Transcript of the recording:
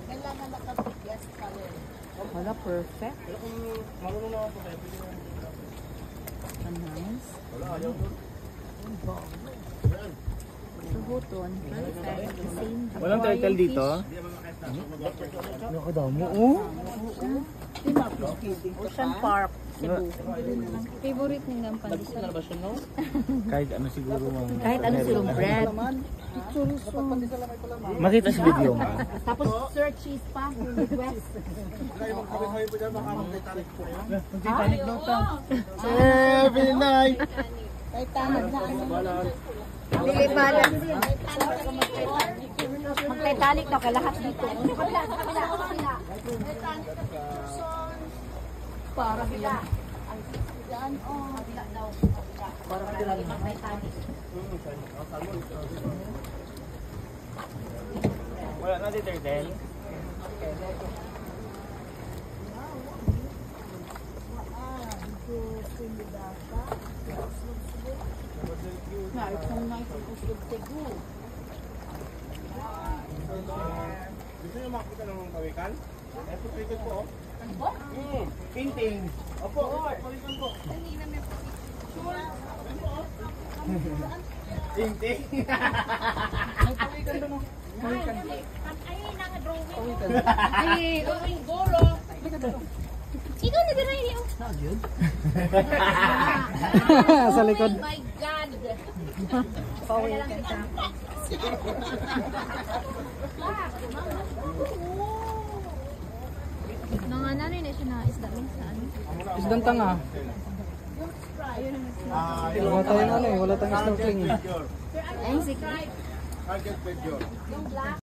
Kailangan nakapigyan pa rin. Wala, perfect. Marunong na ako tayo. Nice. Wala, ayaw ko. Subuton. Perfect. The same. Walang turtle dito? Nakadamo, oh. Ocean Park, Cebu. Favorite ng pandesal. Kahit ano siguro Kahit ano silong bread. Makita sa video nga. Tapos sir cheese pa. Request. Titanic daw ta. Very nice! Titanic na ano. Dili bala. Mag-Titanic daw kay lahat dito. Para sila. Yan, oh. Para sila mag-Titanic. Wala na di turtle? Gusto niyo makita ng kawikan? Ito, pawikan po, oh. Painting. Opo, pawikan po. Painting. May pawikan doon, oh. Pawikan. Ay, drawing golo. Ikaw na gano'n yun. Sa likod. Oh my God. Pawikan siya. Nanganari na siya na isda minsan. Isdang tanga. Wala tayong ano eh, wala tayong snorkeling. Ayun, sige. Target picture.